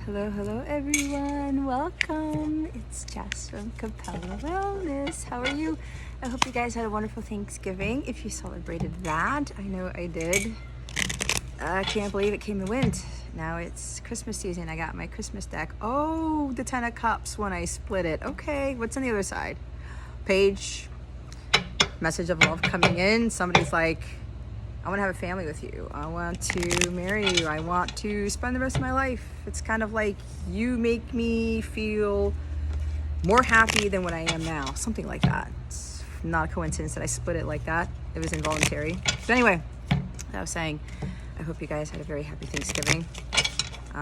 Hello everyone. Welcome. It's Jess from Capella Wellness. How are you? I hope you guys had a wonderful Thanksgiving. If you celebrated that, I know I did. I can't believe it came and went. Now it's Christmas season. I got my Christmas deck. Oh, the 10 of Cups when I split it. Okay, what's on the other side? Page, message of love coming in. Somebody's like, I want to have a family with you. I want to marry you. I want to spend the rest of my life. It's kind of like you make me feel more happy than what I am now. Something like that. It's not a coincidence that I split it like that. It was involuntary. But anyway, as I was saying, I hope you guys had a very happy Thanksgiving.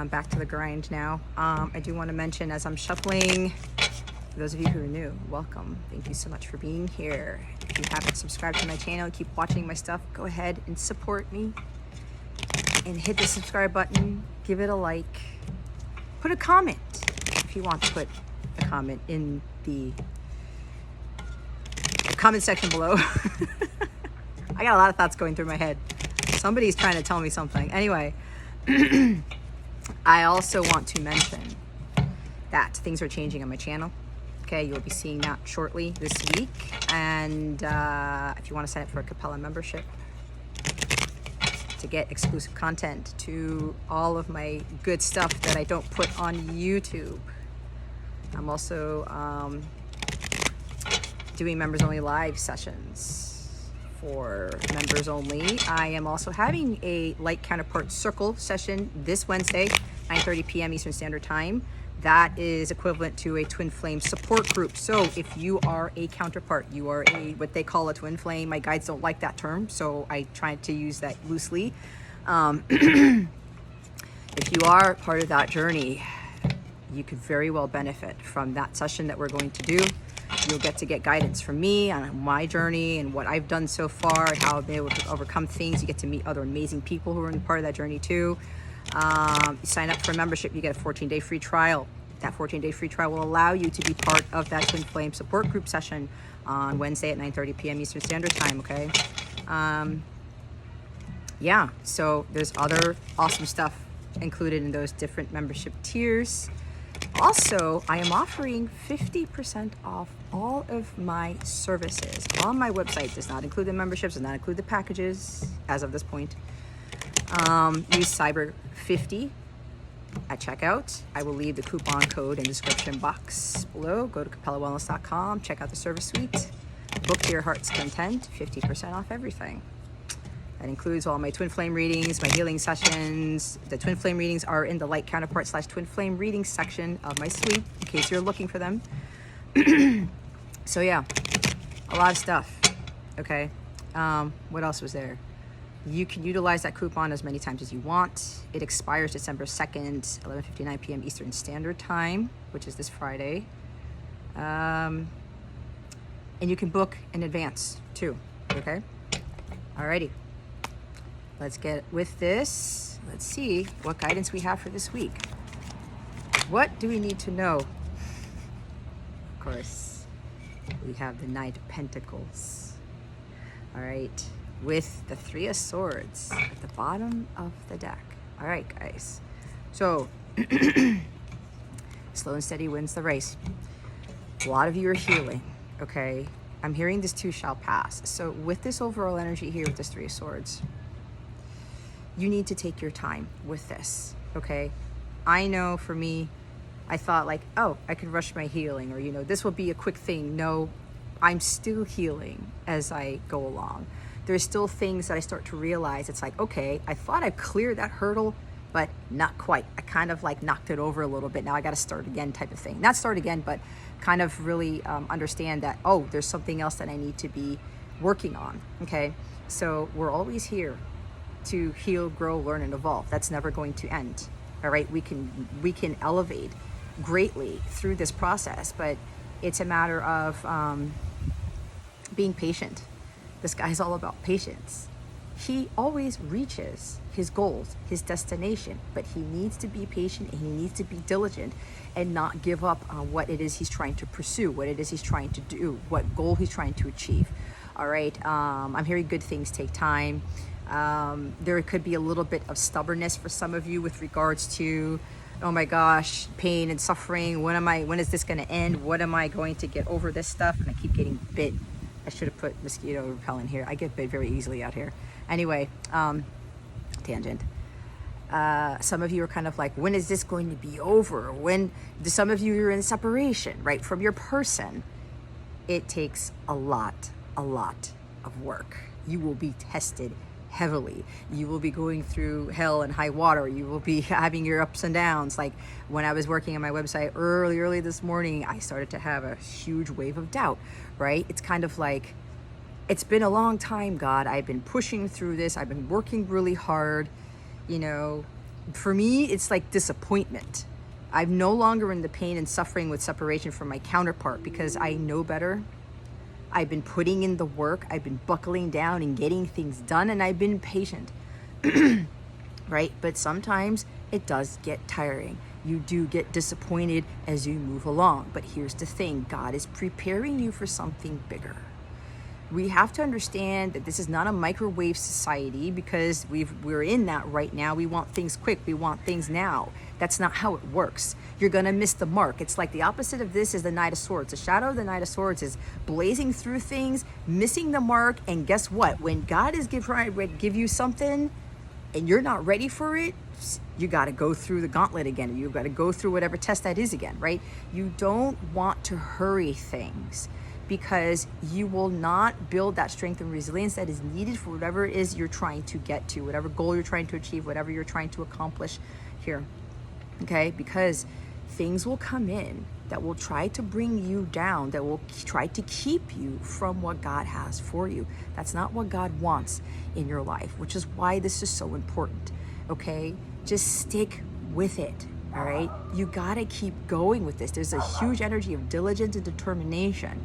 Back to the grind now. I do want to mention as I'm shuffling, for those of you who are new, welcome. Thank you so much for being here. If you haven't subscribed to my channel, keep watching my stuff, go ahead and support me. And hit the subscribe button, give it a like, put a comment if you want to put a comment in the comment section below. I got a lot of thoughts going through my head. Somebody's trying to tell me something. Anyway, I also want to mention that things are changing on my channel. Okay, you'll be seeing that shortly this week. And if you want to sign up for a Capella membership to get exclusive content to all of my good stuff that I don't put on YouTube. I'm also doing members only live sessions for members only. I am also having a light counterpart circle session this Wednesday, 9:30 p.m. Eastern Standard Time. That is equivalent to a twin flame support group. So if you are a counterpart, you are a what they call a twin flame. My guides don't like that term, so I try to use that loosely. If you are part of that journey, you could very well benefit from that session that we're going to do. You'll get to get guidance from me on my journey and what I've done so far, how I've been able to overcome things. You get to meet other amazing people who are in part of that journey too. You sign up for a membership, you get a 14-day free trial. That 14-day free trial will allow you to be part of that twin flame support group session on Wednesday at 9:30 p.m. Eastern Standard Time. Okay. Yeah, so there's other awesome stuff included in those different membership tiers. Also, I am offering 50% off all of my services on my website. Does not include the memberships, does not include the packages as of this point. Use Cyber50 at checkout. I will leave the coupon code in the description box below. Go to capellawellness.com, check out the service suite, book to your heart's content, 50% off everything. That includes all my twin flame readings, my healing sessions. The twin flame readings are in the light counterpart / twin flame reading section of my suite in case you're looking for them. So yeah, a lot of stuff. Okay. What else was there? You can utilize that coupon as many times as you want. It expires December 2nd, 11:59 p.m. Eastern Standard Time, which is this Friday. And you can book in advance too, okay? Alrighty, let's get with this. Let's see what guidance we have for this week. What do we need to know? Of course, we have the Knight of Pentacles. All right. With the Three of Swords at the bottom of the deck. All right, guys. So, slow and steady wins the race. A lot of you are healing, okay? I'm hearing this too shall pass. So with this overall energy here with this Three of Swords, you need to take your time with this, okay? I know for me, I thought like, oh, I could rush my healing or, you know, this will be a quick thing. No, I'm still healing as I go along. There's still things that I start to realize. It's like, okay, I thought I cleared that hurdle, but not quite. I kind of like knocked it over a little bit. Now I got to start again type of thing. Not start again, but kind of really understand that, oh, there's something else that I need to be working on. Okay. So we're always here to heal, grow, learn, and evolve. That's never going to end. All right. We can elevate greatly through this process, but it's a matter of being patient. This guy's all about patience. He always reaches his goals, his destination, but he needs to be patient and he needs to be diligent and not give up on what it is he's trying to pursue, what it is he's trying to do, what goal he's trying to achieve. All right. I'm hearing good things take time. There could be a little bit of stubbornness for some of you with regards to oh my gosh, pain and suffering. When is this going to end? What am I going to get over this stuff? And I keep getting bit. I should have put mosquito repellent here. I get bit very easily out here. Anyway, tangent. Some of you are kind of like, when is this going to be over? Some of you are in separation, right, from your person. It takes a lot of work. You will be tested heavily. You will be going through hell and high water. You will be having your ups and downs. Like when I was working on my website early this morning, I started to have a huge wave of doubt, right? It's kind of like, it's been a long time, God. I've been pushing through this. I've been working really hard. You know, for me, it's like disappointment. I'm no longer in the pain and suffering with separation from my counterpart because I know better. I've been putting in the work. I've been buckling down and getting things done, and I've been patient, right? But sometimes it does get tiring. You do get disappointed as you move along. But here's the thing, God is preparing you for something bigger. We have to understand that this is not a microwave society because we're in that right now. We want things quick. We want things now. That's not how it works. You're going to miss the mark. It's like the opposite of this is the Knight of Swords. The shadow of the Knight of Swords is blazing through things, missing the mark. And guess what? When God is trying to give you something and you're not ready for it, you got to go through the gauntlet again. You've got to go through whatever test that is again, right? You don't want to hurry things, because you will not build that strength and resilience that is needed for whatever it is you're trying to get to, whatever goal you're trying to achieve, whatever you're trying to accomplish here, okay? Because things will come in that will try to bring you down, that will try to keep you from what God has for you. That's not what God wants in your life, which is why this is so important, okay? Just stick with it, all right? You gotta keep going with this. There's a huge energy of diligence and determination.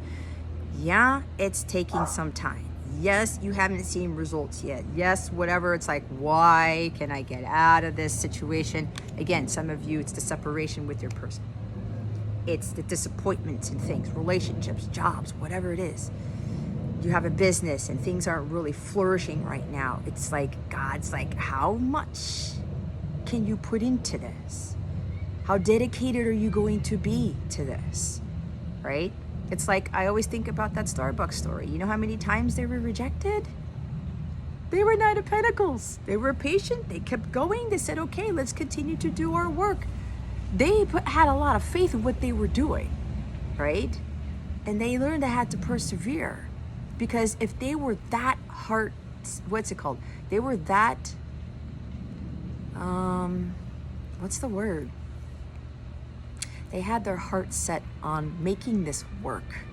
Yeah, it's taking some time. Yes, you haven't seen results yet. Yes, whatever. It's like, why can I get out of this situation? Again, some of you, it's the separation with your person. It's the disappointments in things, relationships, jobs, whatever it is. You have a business and things aren't really flourishing right now. It's like, God's like, how much can you put into this? How dedicated are you going to be to this, right? It's like, I always think about that Starbucks story. You know how many times they were rejected? They were Knight of Pentacles. They were patient. They kept going. They said, okay, let's continue to do our work. They had a lot of faith in what they were doing, right? And they learned they had to persevere, because if they were that what's it called? They were that, what's the word? They had their heart set on making this work,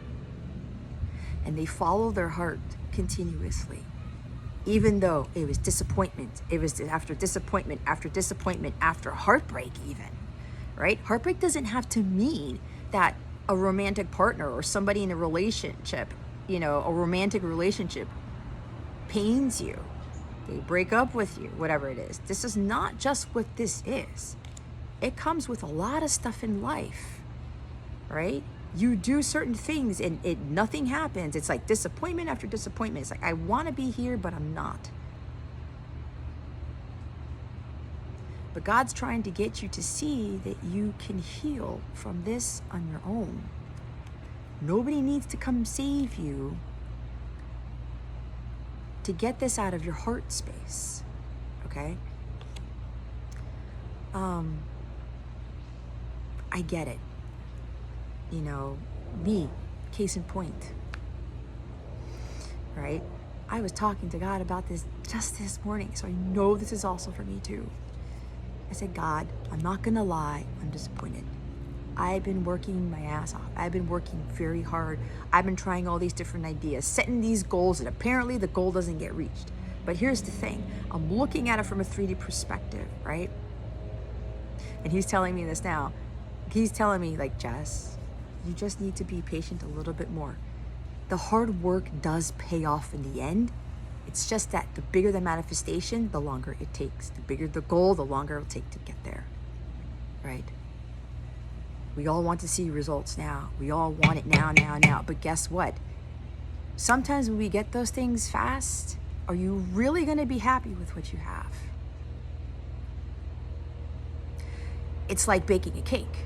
and they followed their heart continuously, even though it was disappointment. It was after disappointment, after disappointment, after heartbreak even, right? Heartbreak doesn't have to mean that a romantic partner or somebody in a relationship, you know, a romantic relationship pains you. They break up with you, whatever it is. This is not just what this is. It comes with a lot of stuff in life, right? You do certain things and nothing happens. It's like disappointment after disappointment. It's like, I want to be here, but I'm not. But God's trying to get you to see that you can heal from this on your own. Nobody needs to come save you to get this out of your heart space, okay? I get it. You know, me, case in point, right? I was talking to God about this just this morning, so I know this is also for me too. I said, God, I'm not gonna lie, I'm disappointed. I've been working my ass off. I've been working very hard. I've been trying all these different ideas, setting these goals, and apparently the goal doesn't get reached. But here's the thing, I'm looking at it from a 3D perspective, right? And he's telling me this now. He's telling me, like, Jess, you just need to be patient a little bit more. The hard work does pay off in the end. It's just that the bigger the manifestation, the longer it takes. The bigger the goal, the longer it'll take to get there, right? We all want to see results now. We all want it now. But guess what? Sometimes when we get those things fast, are you really going to be happy with what you have? it's like baking a cake.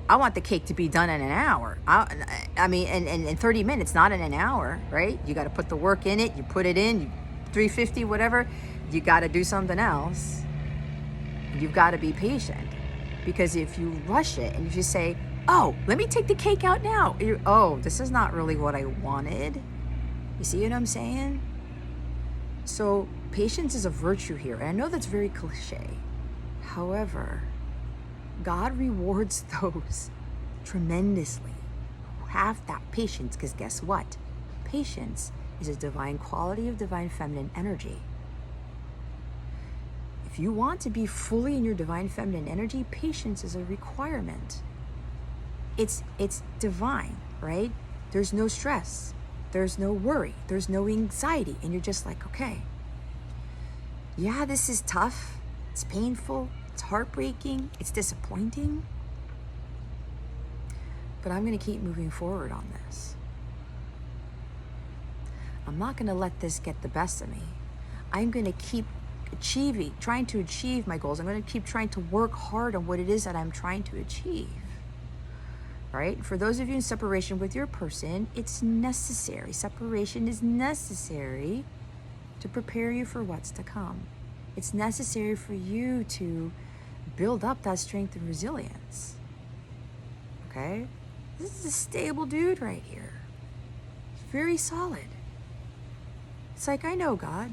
I want the cake to be done in an hour. I mean, in 30 minutes, not in an hour, right? You got to put the work in it. You put it in, 350, whatever. You got to do something else. You've got to be patient, because if you rush it and if you say, oh, let me take the cake out now. Oh, this is not really what I wanted. You see what I'm saying? So patience is a virtue here. And I know that's very cliche. However, God rewards those tremendously who have that patience, because guess what? Patience is a divine quality of divine feminine energy. If you want to be fully in your divine feminine energy, patience is a requirement. It's divine, right? There's no stress. There's no worry. There's no anxiety. And you're just like, okay, yeah, this is tough. It's painful. It's heartbreaking. It's disappointing. But I'm going to keep moving forward on this. I'm not going to let this get the best of me. I'm going to keep trying to achieve my goals. I'm going to keep trying to work hard on what it is that I'm trying to achieve. Right? For those of you in separation with your person, it's necessary. Separation is necessary to prepare you for what's to come. It's necessary for you to build up that strength and resilience. Okay? This is a stable dude right here. He's very solid. It's like, I know God.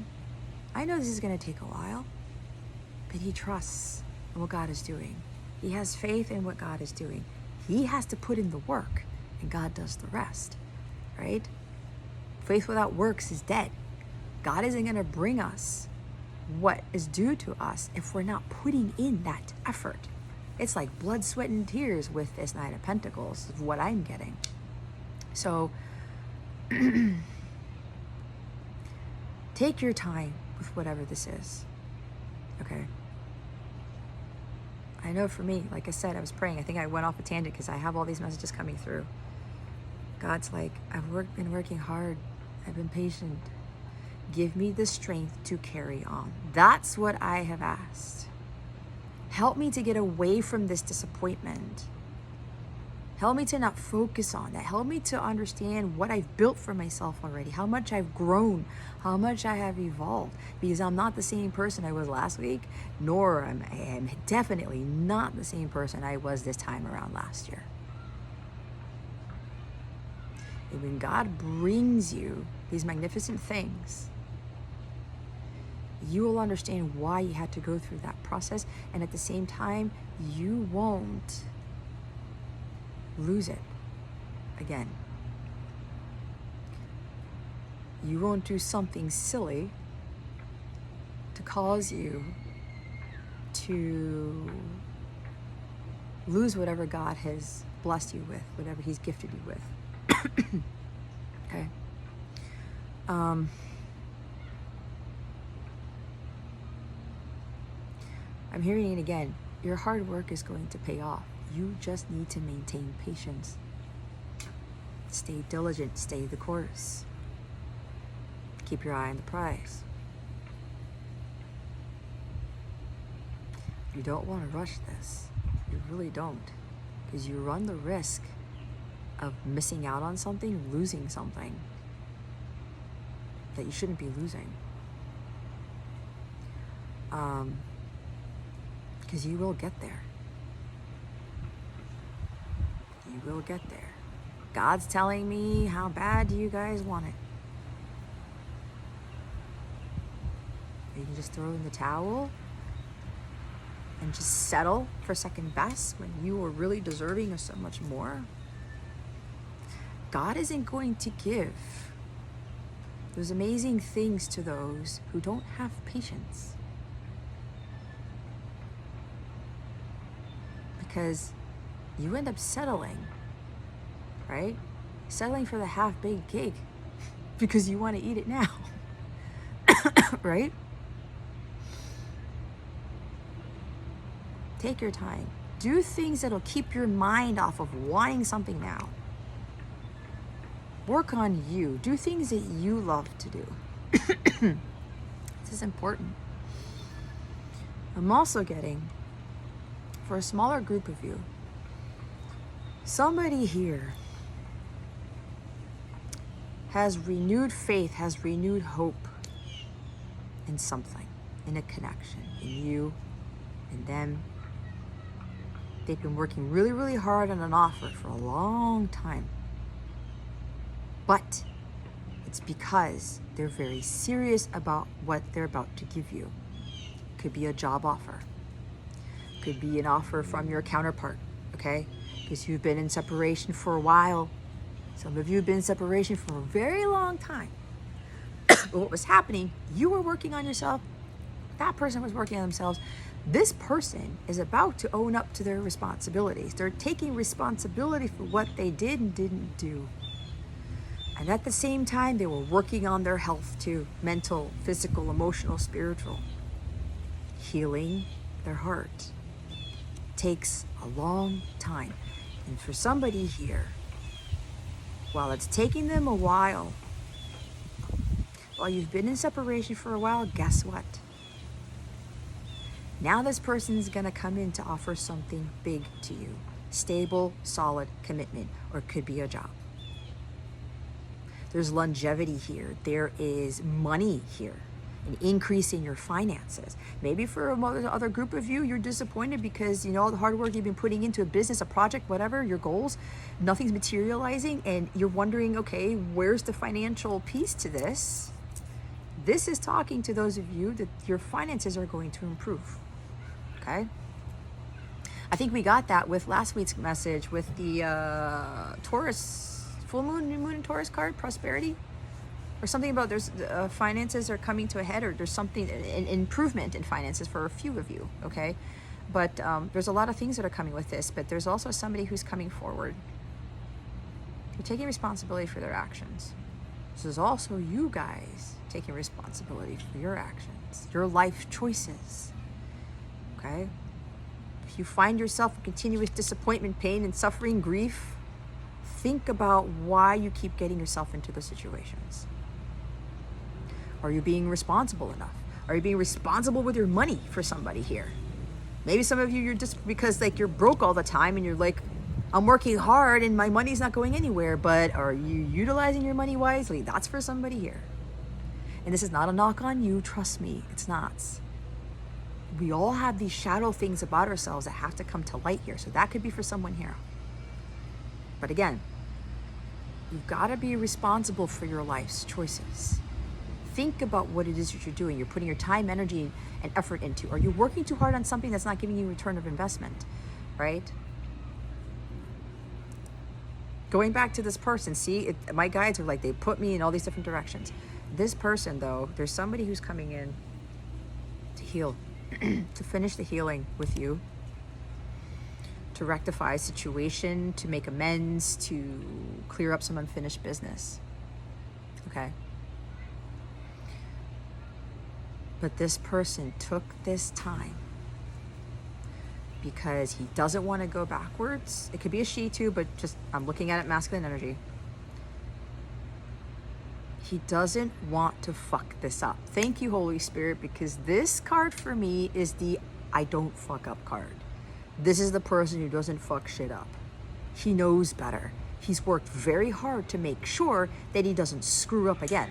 I know this is going to take a while. But he trusts in what God is doing. He has faith in what God is doing. He has to put in the work, and God does the rest, right? Faith without works is dead. God isn't going to bring us what is due to us if we're not putting in that effort. It's like blood, sweat, and tears with this Knight of Pentacles, is what I'm getting. So, take your time with whatever this is, okay? I know for me, like I said, I was praying. I think I went off a tangent because I have all these messages coming through. God's like, been working hard. I've been patient. Give me the strength to carry on. That's what I have asked. Help me to get away from this disappointment. Help me to not focus on that. Help me to understand what I've built for myself already, how much I've grown, how much I have evolved, because I'm not the same person I was last week, nor I am definitely not the same person I was this time around last year. And when God brings you these magnificent things, you will understand why you had to go through that process, and at the same time, you won't lose it again. You won't do something silly to cause you to lose whatever God has blessed you with, whatever he's gifted you with. Okay. I'm hearing it again. Your hard work is going to pay off. You just need to maintain patience. Stay diligent, stay the course. Keep your eye on the prize. You don't want to rush this. You really don't. Because you run the risk of missing out on something, losing something that you shouldn't be losing. Because you will get there. You will get there. God's telling me, how bad do you guys want it? You can just throw in the towel and just settle for second best when you were really deserving of so much more. God isn't going to give those amazing things to those who don't have patience. Because you end up settling, right? Settling for the half-baked cake because you want to eat it now, right? Take your time. Do things that'll keep your mind off of wanting something now. Work on you. Do things that you love to do. This is important. I'm also getting for a smaller group of you, somebody here has renewed faith, has renewed hope in something, in a connection, in you, in them. They've been working really, really hard on an offer for a long time. But it's because they're very serious about what they're about to give you. Could be a job offer. Could be an offer from your counterpart, okay? Because you've been in separation for a while. Some of you have been in separation for a very long time. But what was happening, you were working on yourself. That person was working on themselves. This person is about to own up to their responsibilities. They're taking responsibility for what they did and didn't do. And at the same time, they were working on their health too. Mental, physical, emotional, spiritual. Healing their heart takes a long time. And for somebody here, while it's taking them a while you've been in separation for a while, guess what? Now this person is going to come in to offer something big to you. Stable, solid commitment, or it could be a job. There's longevity here. There is money here. An increase in your finances. Maybe for another group of you, you're disappointed because all the hard work you've been putting into a business, a project, whatever, your goals, nothing's materializing, and you're wondering, okay, where's the financial piece to this? This is talking to those of you that your finances are going to improve. Okay? I think we got that with last week's message with the Taurus, full moon, new moon, and Taurus card, prosperity. Or something about there's finances are coming to a head, or there's something, an improvement in finances for a few of you, okay? But there's a lot of things that are coming with this, but there's also somebody who's coming forward. You're taking responsibility for their actions. This is also you guys taking responsibility for your actions, your life choices, okay? If you find yourself in continuous disappointment, pain, and suffering, grief, think about why you keep getting yourself into those situations. Are you being responsible enough? Are you being responsible with your money for somebody here? Maybe some of you, you're just because you're broke all the time and you're like, I'm working hard and my money's not going anywhere, but are you utilizing your money wisely? That's for somebody here. And this is not a knock on you, trust me, it's not. We all have these shadow things about ourselves that have to come to light here. So that could be for someone here. But again, you've got to be responsible for your life's choices. Think about what it is that you're doing. You're putting your time, energy, and effort into. Are you working too hard on something that's not giving you a return of investment, right? Going back to this person, see, my guides are like, they put me in all these different directions. This person, though, there's somebody who's coming in to heal, to finish the healing with you, to rectify a situation, to make amends, to clear up some unfinished business, okay? But this person took this time because he doesn't want to go backwards. It could be a she too, but just, I'm looking at it masculine energy. He doesn't want to fuck this up. Thank you, Holy Spirit, because this card for me is the I don't fuck up card. This is the person who doesn't fuck shit up. He knows better. He's worked very hard to make sure that he doesn't screw up again,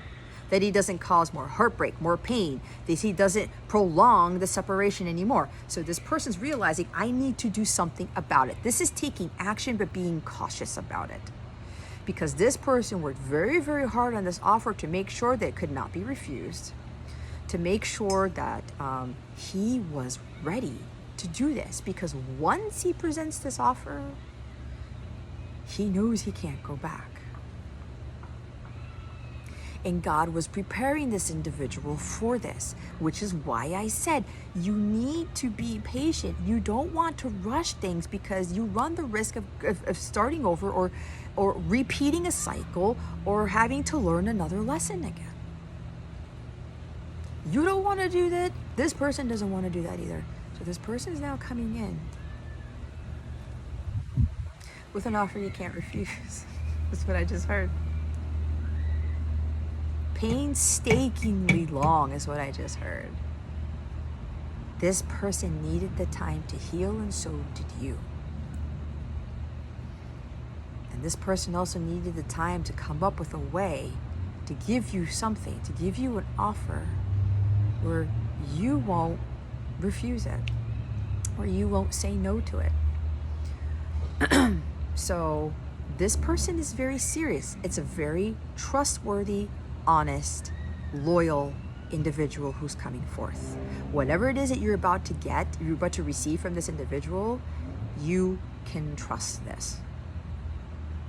that he doesn't cause more heartbreak, more pain, that he doesn't prolong the separation anymore. So this person's realizing, I need to do something about it. This is taking action, but being cautious about it. Because this person worked very, very hard on this offer to make sure that it could not be refused, to make sure that he was ready to do this. Because once he presents this offer, he knows he can't go back. And God was preparing this individual for this, which is why I said you need to be patient. You don't want to rush things because you run the risk of starting over or repeating a cycle or having to learn another lesson again. You don't want to do that. This person doesn't want to do that either. So this person is now coming in with an offer you can't refuse. That's what I just heard. Painstakingly long is what I just heard. This person needed the time to heal, and so did you. And this person also needed the time to come up with a way to give you something, to give you an offer where you won't refuse it, or you won't say no to it. So this person is very serious. It's a very trustworthy, honest, loyal individual who's coming forth. Whatever it is that you're about to receive from this individual, you can trust this.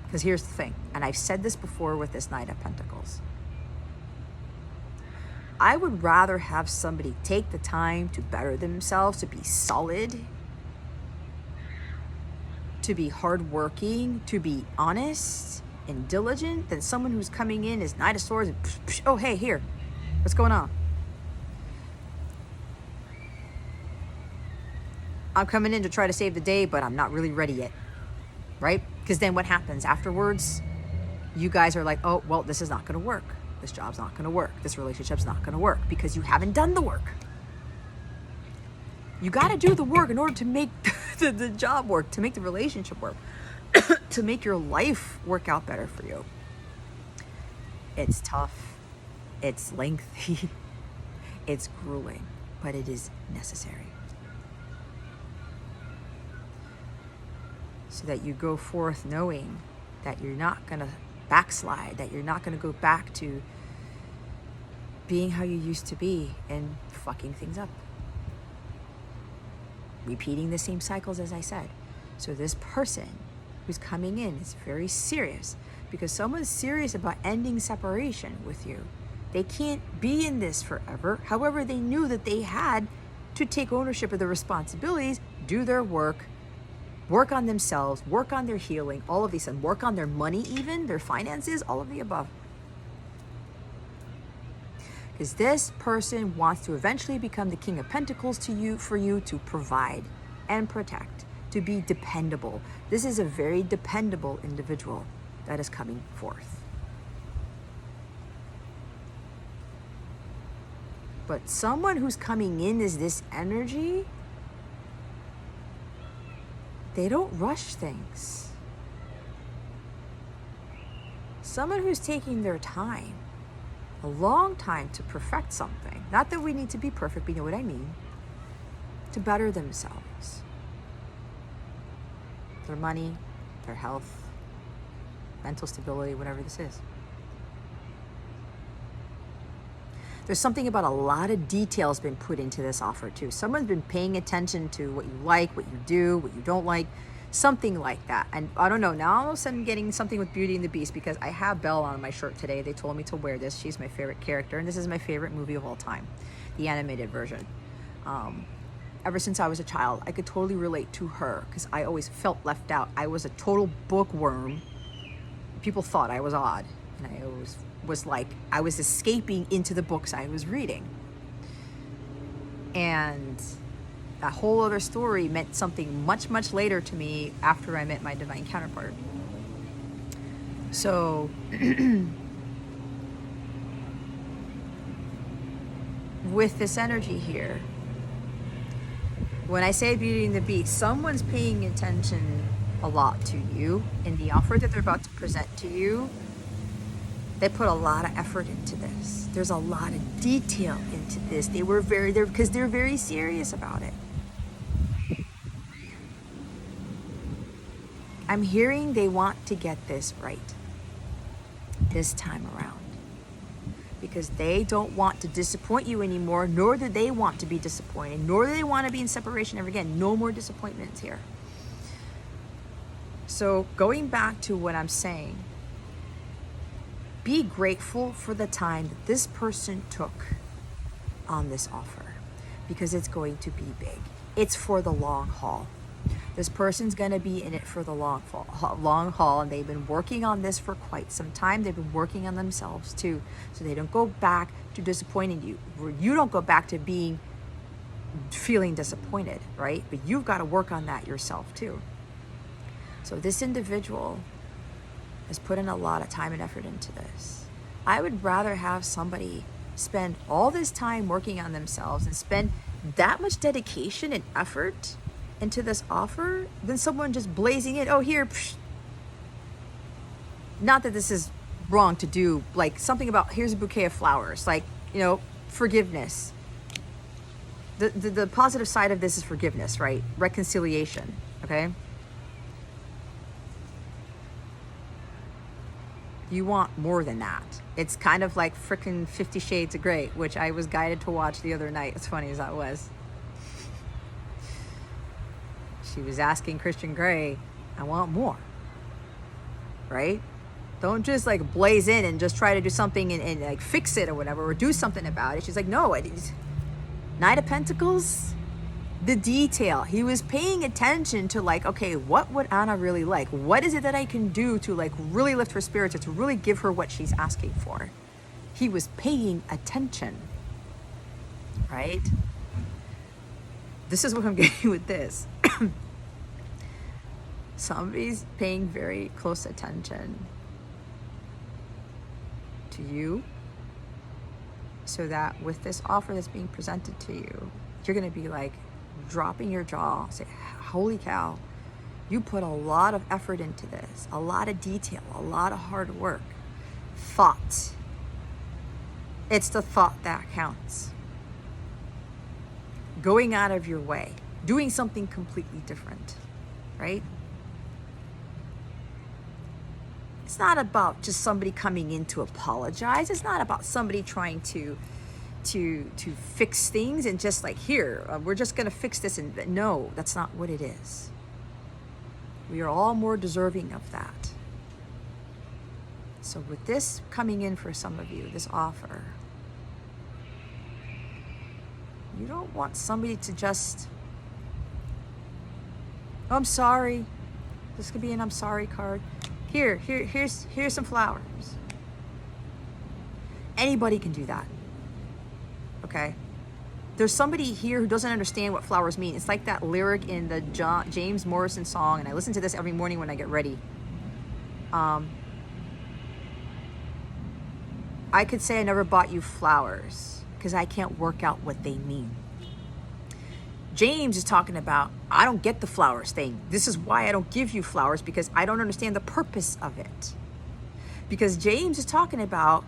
Because here's the thing, and I've said this before with this Knight of Pentacles. I would rather have somebody take the time to better themselves, to be solid, to be hardworking, to be honest and diligent, than someone who's coming in as Knight of Swords and oh, hey, here, what's going on? I'm coming in to try to save the day, but I'm not really ready yet, right? Because then what happens afterwards? You guys are like, oh, well, this is not going to work. This job's not going to work. This relationship's not going to work because you haven't done the work. You got to do the work in order to make the job work, to make the relationship work, to make your life work out better for you. It's tough. It's lengthy. It's grueling, but it is necessary. So that you go forth knowing that you're not going to backslide, that you're not going to go back to being how you used to be and fucking things up. Repeating the same cycles, as I said. So this person who's coming in is very serious, because someone's serious about ending separation with you. They can't be in this forever. However, they knew that they had to take ownership of the responsibilities, do their work on themselves, work on their healing, all of these, and work on their money, even their finances, all of the above. Because this person wants to eventually become the King of Pentacles to you, for you to provide and protect, to be dependable. This is a very dependable individual that is coming forth. But someone who's coming in as this energy, they don't rush things. Someone who's taking their time, a long time, to perfect something. Not that we need to be perfect, but you know what I mean. To better themselves. Their money, their health, mental stability, whatever this is. There's something about a lot of details been put into this offer too. Someone's been paying attention to what you like, what you do, what you don't like, something like that. And I don't know, now all of a sudden I'm getting something with Beauty and the Beast, because I have Belle on my shirt today. They told me to wear this. She's my favorite character, and this is my favorite movie of all time, the animated version. Ever since I was a child, I could totally relate to her, because I always felt left out. I was a total bookworm. People thought I was odd, and I always was like, I was escaping into the books I was reading. And a whole other story meant something much, much later to me after I met my divine counterpart. So, with this energy here, when I say Beauty and the Beast, someone's paying attention a lot to you in the offer that they're about to present to you. They put a lot of effort into this. There's a lot of detail into this. Because they're very serious about it. I'm hearing they want to get this right this time around, because they don't want to disappoint you anymore, nor do they want to be disappointed, nor do they want to be in separation ever again. No more disappointments here. So going back to what I'm saying, be grateful for the time that this person took on this offer, because it's going to be big. It's for the long haul. This person's going to be in it for the long haul, and they've been working on this for quite some time. They've been working on themselves too, so they don't go back to disappointing you. You don't go back to feeling disappointed, right? But you've got to work on that yourself too. So this individual has put in a lot of time and effort into this. I would rather have somebody spend all this time working on themselves and spend that much dedication and effort into this offer than someone just blazing it. Oh, here. Psh. Not that this is wrong to do, like something about here's a bouquet of flowers, like, forgiveness. The positive side of this is forgiveness, right? Reconciliation, okay? You want more than that. It's kind of like frickin' 50 Shades of Grey, which I was guided to watch the other night, as funny as that was. She was asking Christian Grey, I want more, right? Don't just like blaze in and just try to do something and like fix it or whatever, or do something about it. She's like, no, Knight of Pentacles, the detail. He was paying attention to like, okay, what would Anna really like? What is it that I can do to like really lift her spirits or to really give her what she's asking for? He was paying attention, right? This is what I'm getting with this. Somebody's paying very close attention to you, so that with this offer that's being presented to you, you're going to be like dropping your jaw, say, holy cow, you put a lot of effort into this, a lot of detail, a lot of hard work, thought. It's the thought that counts. Going out of your way, doing something completely different, right? It's not about just somebody coming in to apologize. It's not about somebody trying to fix things and just like, here, we're just going to fix this. And no, that's not what it is. We are all more deserving of that. So with this coming in for some of you, this offer, you don't want somebody to just, oh, I'm sorry. This could be an I'm sorry card. Here's some flowers. Anybody can do that. Okay? There's somebody here who doesn't understand what flowers mean. It's like that lyric in the James Morrison song, and I listen to this every morning when I get ready. I could say I never bought you flowers because I can't work out what they mean. James is talking about, I don't get the flowers thing. This is why I don't give you flowers, because I don't understand the purpose of it. Because James is talking about,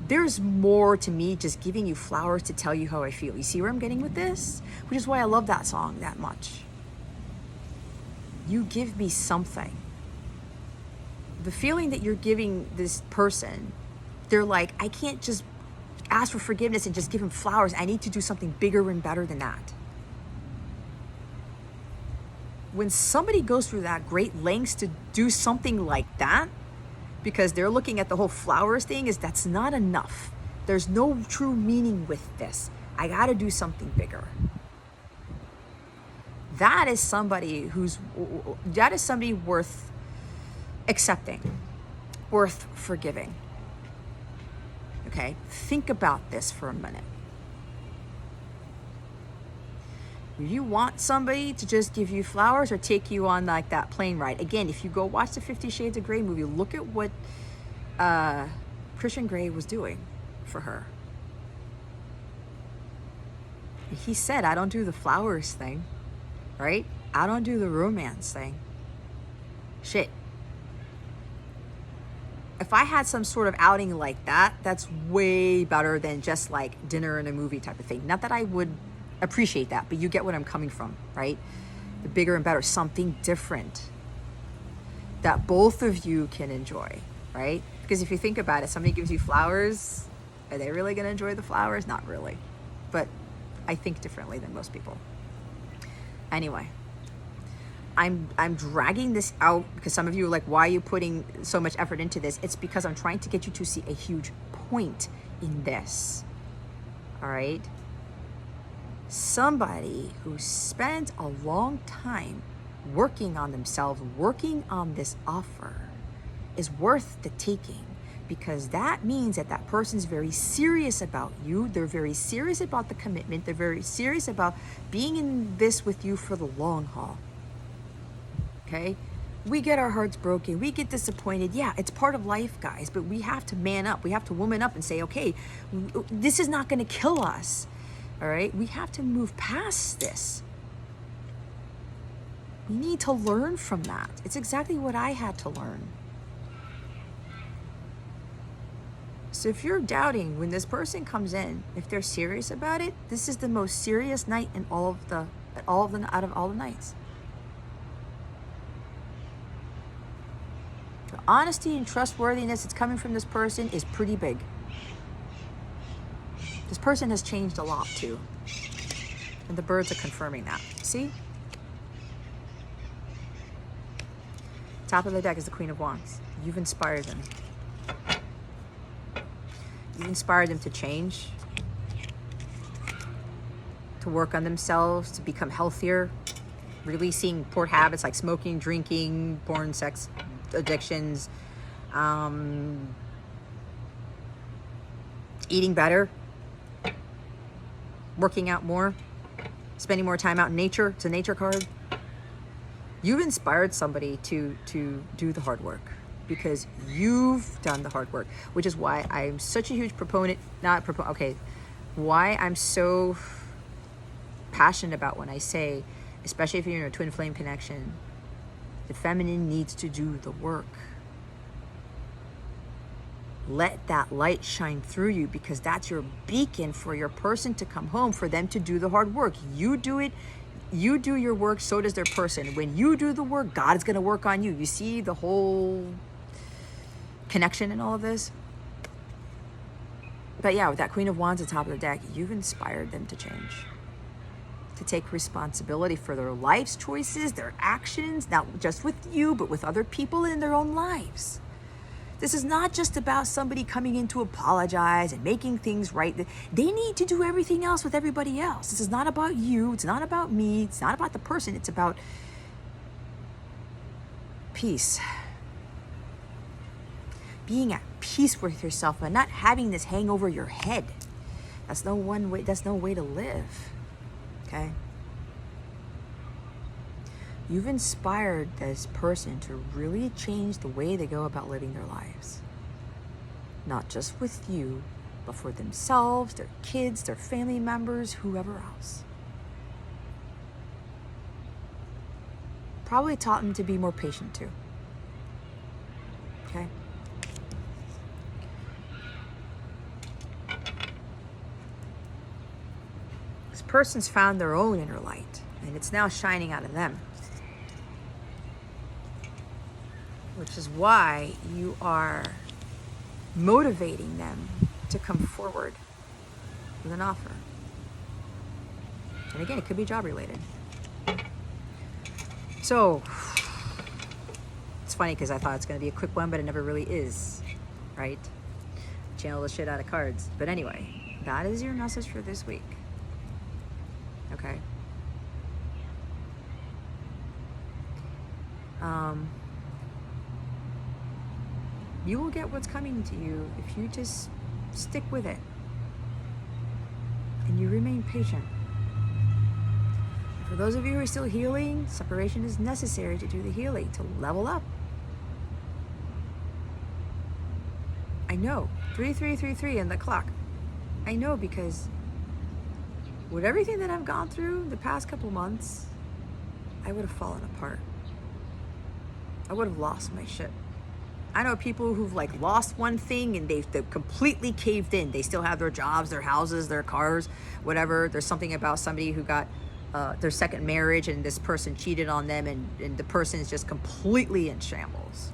there's more to me just giving you flowers to tell you how I feel. You see where I'm getting with this? Which is why I love that song that much. You give me something. The feeling that you're giving this person, they're like, I can't just ask for forgiveness and just give him flowers. I need to do something bigger and better than that. When somebody goes through that great lengths to do something like that, because they're looking at the whole flowers thing, is that's not enough. There's no true meaning with this. I got to do something bigger. That is somebody worth accepting, worth forgiving. Okay, think about this for a minute. You want somebody to just give you flowers or take you on like that plane ride? Again, if you go watch the 50 Shades of Grey movie, look at what Christian Grey was doing for her. He said, I don't do the flowers thing, right? I don't do the romance thing. Shit. If I had some sort of outing like that, that's way better than just like dinner and a movie type of thing. Not that I would appreciate that, but you get what I'm coming from, right? The bigger and better, something different that both of you can enjoy, right? Because if you think about it, somebody gives you flowers, are they really going to enjoy the flowers? Not really. But I think differently than most people. Anyway, I'm dragging this out because some of you are like, why are you putting so much effort into this? It's because I'm trying to get you to see a huge point in this. All right? Somebody who spent a long time working on themselves, working on this offer, is worth the taking, because that means that that person's very serious about you. They're very serious about the commitment. They're very serious about being in this with you for the long haul. Okay? We get our hearts broken. We get disappointed. Yeah, it's part of life, guys, but we have to man up. We have to woman up and say, okay, this is not going to kill us. All right? We have to move past this. We need to learn from that. It's exactly what I had to learn. So if you're doubting when this person comes in, if they're serious about it, this is the most serious night in out of all the nights. The honesty and trustworthiness that's coming from this person is pretty big. This person has changed a lot too. And the birds are confirming that. See? Top of the deck is the Queen of Wands. You've inspired them. You've inspired them to change, to work on themselves, to become healthier, releasing poor habits like smoking, drinking, porn, sex addictions, eating better, working out more, spending more time out in nature. It's a nature card. You've inspired somebody to do the hard work because you've done the hard work, which is why I'm such a huge proponent, why I'm so passionate about when I say, especially if you're in a twin flame connection, the feminine needs to do the work. Let that light shine through you because that's your beacon for your person to come home, for them to do the hard work. You do it. You do your work, so does their person. When you do the work, God is going to work on you. You see the whole connection in all of this? But yeah, with that Queen of Wands at the top of the deck, you've inspired them to change, to take responsibility for their life's choices, their actions, not just with you, but with other people in their own lives. This is not just about somebody coming in to apologize and making things right. They need to do everything else with everybody else. This is not about you. It's not about me. It's not about the person. It's about peace. Being at peace with yourself and not having this hang over your head. That's no way to live. Okay? You've inspired this person to really change the way they go about living their lives. Not just with you, but for themselves, their kids, their family members, whoever else. Probably taught them to be more patient too. Okay? This person's found their own inner light, and it's now shining out of them. Which is why you are motivating them to come forward with an offer. And again, it could be job related. So, it's funny because I thought it's going to be a quick one, but it never really is, right? Channel the shit out of cards. But anyway, that is your message for this week. Okay? You will get what's coming to you if you just stick with it and you remain patient. For those of you who are still healing, separation is necessary to do the healing, to level up. I know, 3333 and the clock. I know because with everything that I've gone through the past couple months, I would have fallen apart. I would have lost my shit. I know people who've lost one thing and they've completely caved in. They still have their jobs, their houses, their cars, whatever. There's something about somebody who got their second marriage and this person cheated on them and the person is just completely in shambles.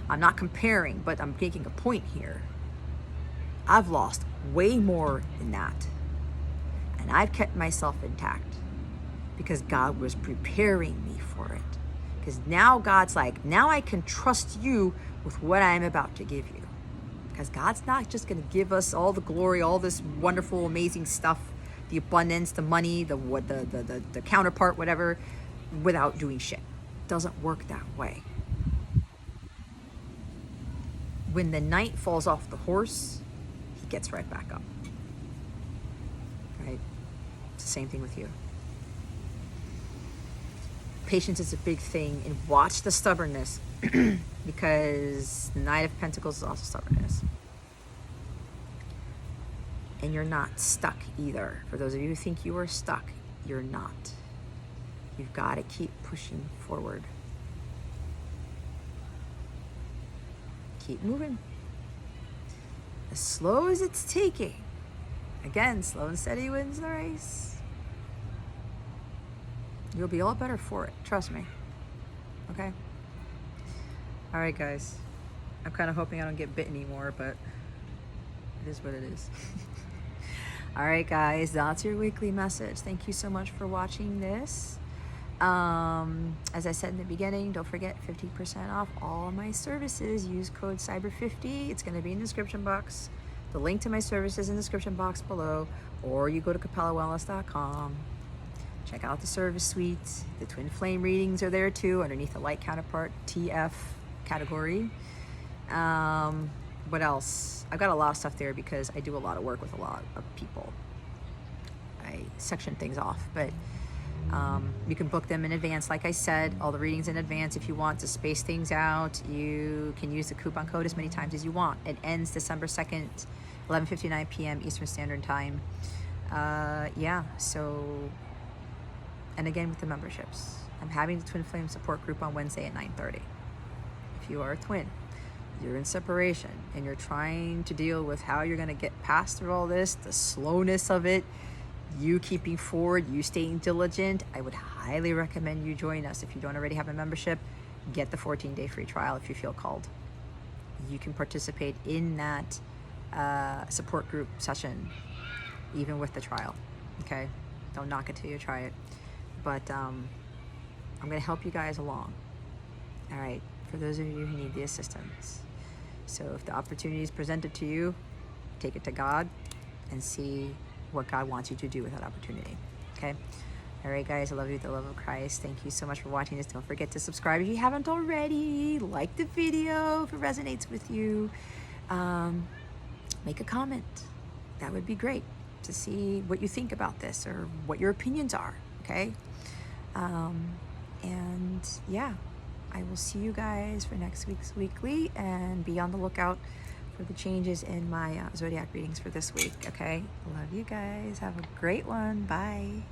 I'm not comparing, but I'm making a point here. I've lost way more than that. And I've kept myself intact because God was preparing me for it. Because now God's now I can trust you with what I'm about to give you. Because God's not just going to give us all the glory, all this wonderful, amazing stuff, the abundance, the money, the counterpart, whatever, without doing shit. It doesn't work that way. When the knight falls off the horse, he gets right back up. Right? It's the same thing with you. Patience is a big thing, and watch the stubbornness because the Knight of Pentacles is also stubbornness. And you're not stuck either. For those of you who think you are stuck, you're not. You've got to keep pushing forward. Keep moving. As slow as it's taking. Again, slow and steady wins the race. You'll be all better for it. Trust me. Okay? All right, guys. I'm kind of hoping I don't get bit anymore, but it is what it is. All right, guys, that's your weekly message. Thank you so much for watching this. As I said in the beginning, don't forget 50% off all my services. Use code CYBER50. It's going to be in the description box. The link to my services in the description box below, or you go to capellawellness.com. Check out the service suite. The twin flame readings are there too, underneath the light counterpart TF category. What else? I've got a lot of stuff there because I do a lot of work with a lot of people. I section things off, but you can book them in advance. Like I said, all the readings in advance. If you want to space things out, you can use the coupon code as many times as you want. It ends December 2nd, 11:59 p.m. Eastern Standard Time. Yeah, so, and again with the memberships. I'm having the Twin Flame support group on Wednesday at 9:30. If you are a twin, you're in separation, and you're trying to deal with how you're going to get past through all this, the slowness of it, you keeping forward, you staying diligent, I would highly recommend you join us. If you don't already have a membership, get the 14-day free trial if you feel called. You can participate in that support group session, even with the trial, okay? Don't knock it till you try it. But I'm going to help you guys along, all right, for those of you who need the assistance. So if the opportunity is presented to you, take it to God and see what God wants you to do with that opportunity, okay? All right, guys, I love you with the love of Christ. Thank you so much for watching this. Don't forget to subscribe if you haven't already. Like the video if it resonates with you. Make a comment. That would be great to see what you think about this or what your opinions are, okay? And yeah, I will see you guys for next week's weekly, and be on the lookout for the changes in my zodiac readings for this week, okay? Love you guys. Have a great one. Bye.